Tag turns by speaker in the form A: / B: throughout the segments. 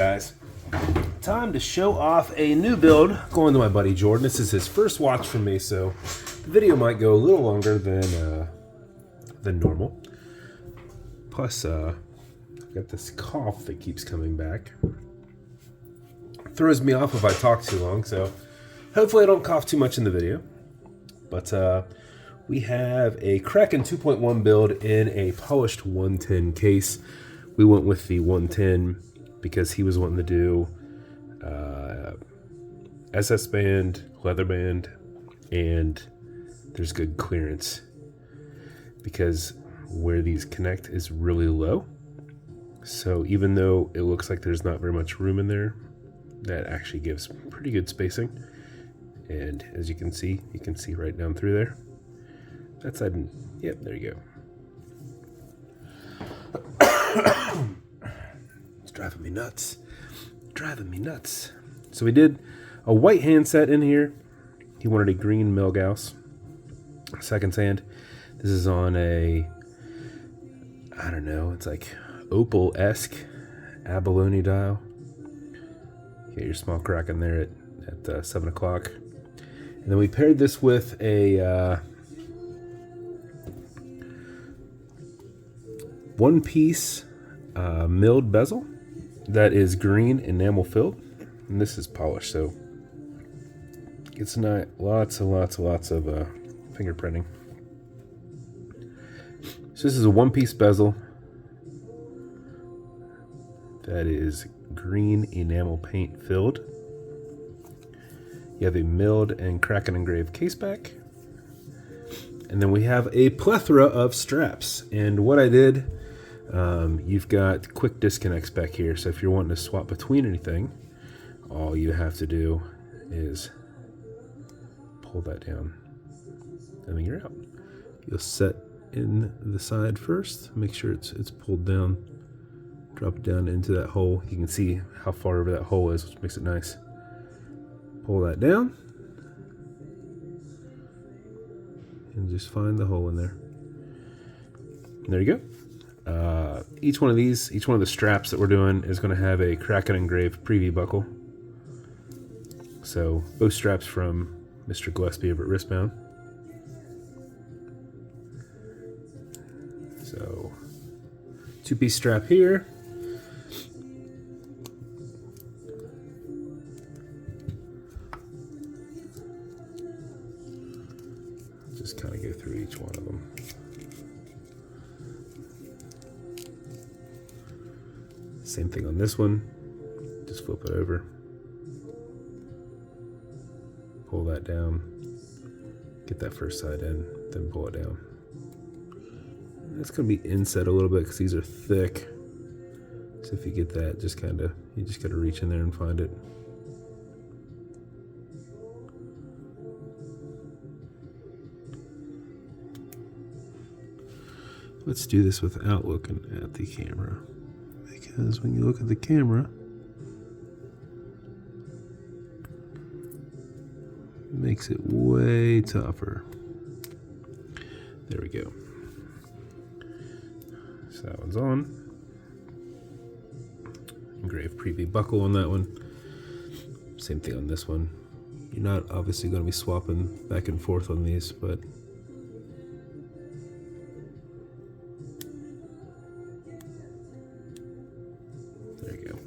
A: guys, time to show off a new build going to my buddy Jordan. This is his first watch from me, so the video might go a little longer than normal. Plus, I've got this cough that keeps coming back. Throws me off if I talk too long, so hopefully I don't cough too much in the video. But we have a Kraken 2.1 build in a polished 110 case. We went with the 110 because he was wanting to do SS band, leather band, and there's good clearance because where these connect is really low. So even though it looks like there's not very much room in there, that actually gives pretty good spacing. And as you can see right down through there. That side, yep, there you go. It's driving me nuts. So we did a white handset in here. He wanted a green Milgauss second hand. This is on a, I don't know, it's like opal-esque abalone dial. Get your small Kraken there at 7 o'clock. And then we paired this with a one-piece milled bezel that is green enamel filled, and this is polished, so it's not lots of fingerprinting. So this is a one-piece bezel that is green enamel paint filled. You have a milled and Kraken engraved caseback. And then we have a plethora of straps. And what I did, you've got quick disconnects back here. So if you're wanting to swap between anything, all you have to do is pull that down. And then you're out. You'll set in the side first. Make sure it's pulled down. Drop it down into that hole. You can see how far over that hole is, which makes it nice. Pull that down. And just find the hole in there. And there you go. Each one of the straps that we're doing is going to have a Kraken engraved preview buckle. So both straps from Mr. Gillespie over at Wristbound. So two-piece strap here. Just kind of go through each one of them. Same thing on this one. Just flip it over. Pull that down. Get that first side in, then pull it down. It's going to be inset a little bit because these are thick. So if you get that, you just got to reach in there and find it. Let's do this without looking at the camera, because when you look at the camera, it makes it way tougher. There we go. So that one's on. Engraved preview buckle on that one. Same thing on this one. You're not obviously going to be swapping back and forth on these, but there you go.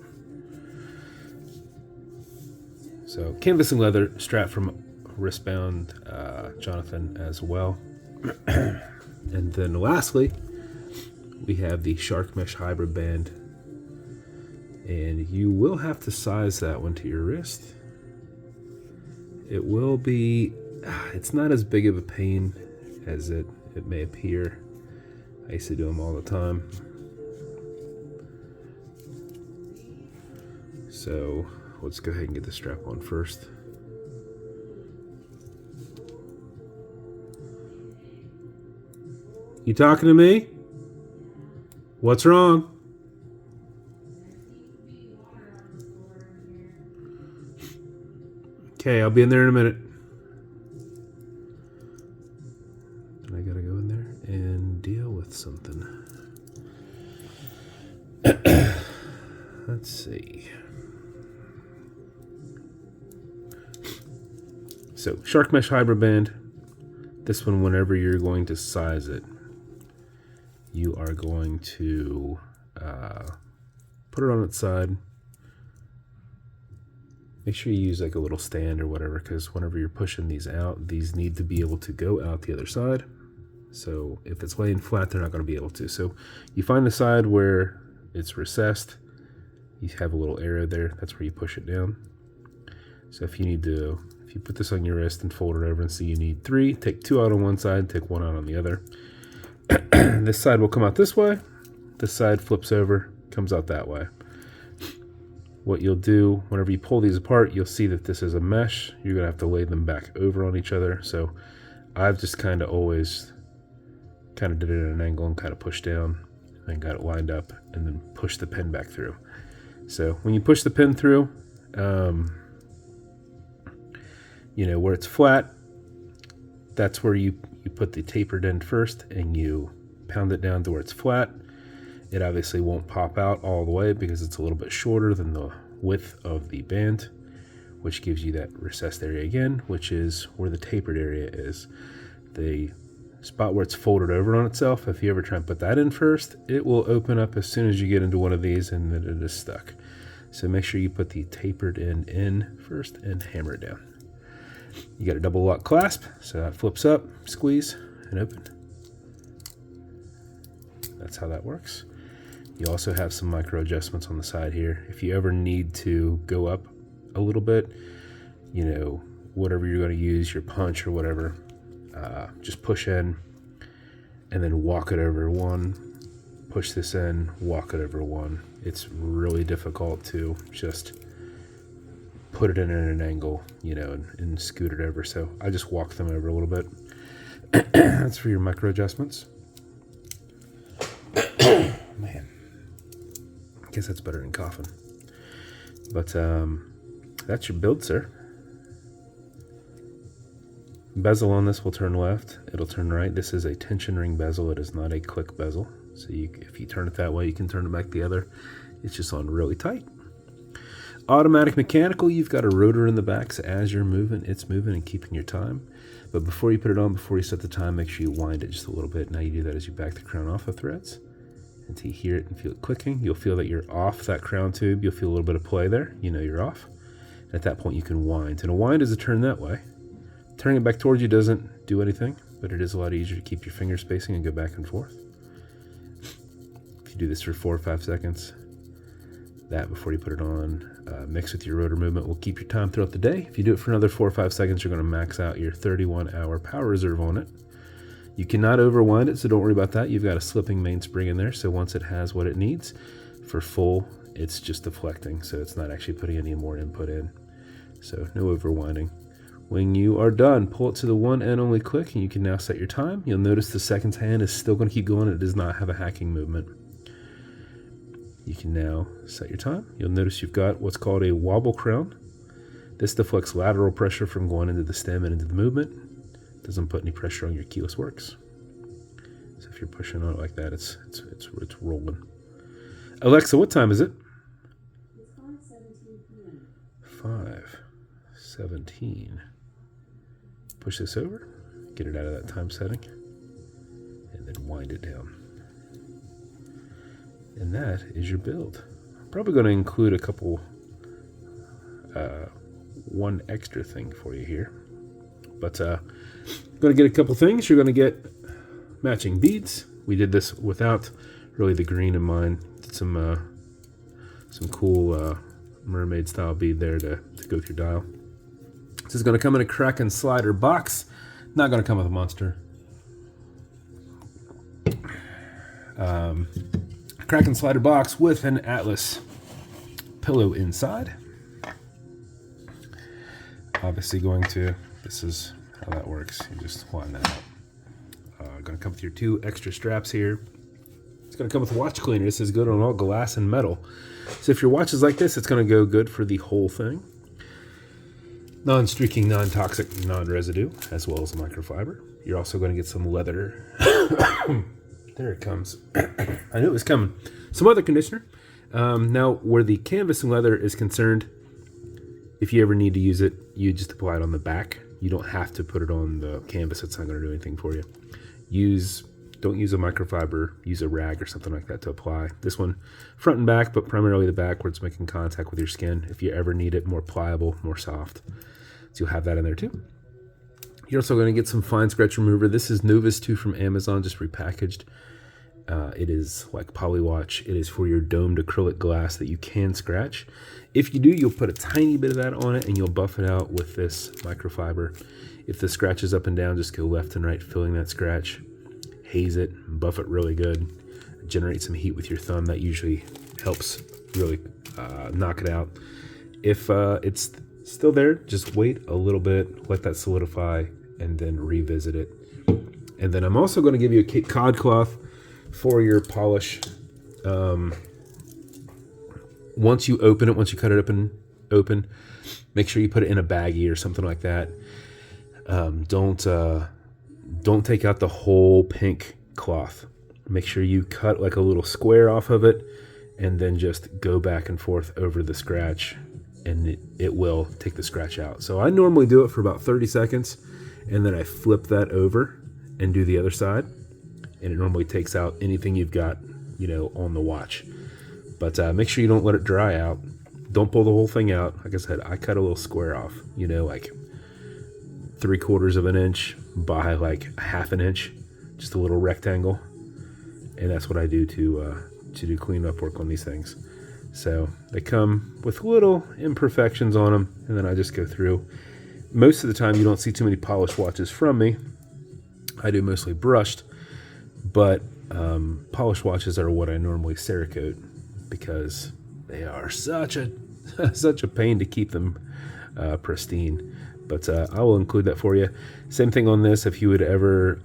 A: So canvas and leather strap from Wristbound, Jonathan as well. And then lastly, we have the Shark Mesh Hybrid Band, and you will have to size that one to your wrist. It will be, it's not as big of a pain as it may appear. I used to do them all the time. So let's go ahead and get the strap on first. You talking to me? What's wrong? Okay, I'll be in there in a minute. And I gotta go in there and deal with something. Let's see. So shark mesh hybrid band. This one, whenever you're going to size it, you are going to put it on its side. Make sure you use like a little stand or whatever, because whenever you're pushing these out, these need to be able to go out the other side. So if it's laying flat, they're not going to be able to. So you find the side where it's recessed. You have a little arrow there. That's where you push it down. So if you put this on your wrist and fold it over and see you need 3, take 2 out on one side, take 1 out on the other. This side will come out this way. This side flips over, comes out that way. What you'll do, whenever you pull these apart, you'll see that this is a mesh. You're going to have to lay them back over on each other. So I've just kind of always did it at an angle and kind of pushed down and got it lined up and then push the pin back through. So when you push the pin through, you know, where it's flat, that's where you put the tapered end first and you pound it down to where it's flat. It obviously won't pop out all the way because it's a little bit shorter than the width of the band, which gives you that recessed area again, which is where the tapered area is. The spot where it's folded over on itself, if you ever try and put that in first, it will open up as soon as you get into one of these and then it is stuck. So make sure you put the tapered end in first and hammer it down. You got a double lock clasp, so that flips up, squeeze, and open. That's how that works. You also have some micro adjustments on the side here. If you ever need to go up a little bit, you know, whatever you're going to use, your punch or whatever, just push in and then walk it over 1, push this in, walk it over 1. It's really difficult to just put it in at an angle, you know, and scoot it over. So I just walk them over a little bit. That's for your micro adjustments. Man, I guess that's better than coughing. But that's your build, sir. Bezel on this will turn left. It'll turn right. This is a tension ring bezel. It is not a click bezel. So if you turn it that way, you can turn it back the other. It's just on really tight. Automatic mechanical, you've got a rotor in the back, so as you're moving, it's moving and keeping your time. But before you put it on, before you set the time, make sure you wind it just a little bit. Now you do that as you back the crown off the threads. Until you hear it and feel it clicking, you'll feel that you're off that crown tube. You'll feel a little bit of play there. You know you're off. At that point, you can wind. And a wind is a turn that way. Turning it back towards you doesn't do anything, but it is a lot easier to keep your finger spacing and go back and forth. If you do this for 4 or 5 seconds, that before you put it on, mix with your rotor movement will keep your time throughout the day. If you do it for another 4 or 5 seconds, you're going to max out your 31-hour power reserve on it. You cannot overwind it, so don't worry about that. You've got a slipping mainspring in there, so once it has what it needs, for full, it's just deflecting, so it's not actually putting any more input in. So no overwinding. When you are done, pull it to the one end only click, and you can now set your time. You'll notice the seconds hand is still going to keep going. It does not have a hacking movement. You can now set your time. You'll notice you've got what's called a wobble crown. This deflects lateral pressure from going into the stem and into the movement. Doesn't put any pressure on your keyless works. So if you're pushing on it like that, it's rolling. Alexa, what time is it?
B: It's 5:17 p.m.
A: 5:17. Push this over, get it out of that time setting, and then wind it down. And that is your build. I'm probably going to include a couple, one extra thing for you here. But I'm going to get a couple things. You're going to get matching beads. We did this without really the green in mind. Did some cool mermaid style bead there to go with your dial. This is going to come in a Kraken slider box. Not going to come with a monster. Kraken slider box with an Atlas pillow inside. Obviously this is how that works. You just wind that up. Going to come with your 2 extra straps here. It's going to come with a watch cleaner. This is good on all glass and metal. So if your watch is like this, it's going to go good for the whole thing. Non-streaking, non-toxic, non-residue, as well as a microfiber. You're also going to get some leather. There it comes. I knew it was coming. Some other conditioner. Now, where the canvas and leather is concerned, if you ever need to use it, you just apply it on the back You don't have to put it on the canvas. It's not going to do anything for you. Don't use a microfiber. Use a rag or something like that to apply. This one, front and back, but primarily the back where it's making contact with your skin. If you ever need it more pliable, more soft. So you'll have that in there too. You're also going to get some fine scratch remover. This is Novus 2 from Amazon, just repackaged. It is like Polywatch. It is for your domed acrylic glass that you can scratch. If you do, you'll put a tiny bit of that on it and you'll buff it out with this microfiber. If the scratch is up and down, just go left and right, filling that scratch. Haze it, buff it really good. Generate some heat with your thumb. That usually helps really knock it out. If it's still there, just wait a little bit, let that solidify, and then revisit it. And then I'm also going to give you a Cape Cod cloth for your polish. Once you open it, once you cut it open, make sure you put it in a baggie or something like that. Don't take out the whole pink cloth. Make sure you cut like a little square off of it and then just go back and forth over the scratch, and it will take the scratch out. So I normally do it for about 30 seconds and then I flip that over and do the other side, and it normally takes out anything you've got, on the watch. But make sure you don't let it dry out. Don't pull the whole thing out. Like I said, I cut a little square off, like 3/4 of an inch by like 1/2 inch, just a little rectangle. And that's what I do to do cleanup work on these things. So they come with little imperfections on them, and then I just go through. Most of the time you don't see too many polished watches from me. I do mostly brushed, but polished watches are what I normally Cerakote because they are such a pain to keep them pristine. But I will include that for you. Same thing on this. If you would ever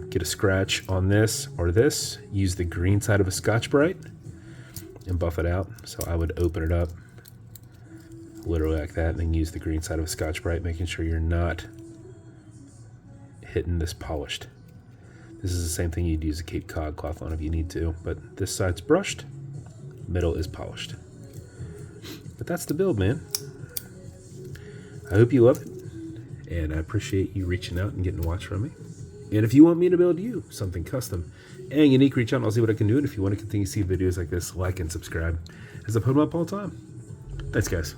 A: get a scratch on this or this, use the green side of a Scotch-Brite and buff it out. So I would open it up literally like that and then use the green side of a Scotch-Brite, making sure you're not hitting this polished. This is the same thing you'd use a Cape Cod cloth on if you need to, but this side's brushed, middle is polished. But that's the build, man. I hope you love it, and I appreciate you reaching out and getting to watch from me. And if you want me to build you something custom and unique, reach out and I'll see what I can do. And if you want to continue to see videos like this, like and subscribe, as I put them up all the time. Thanks, guys.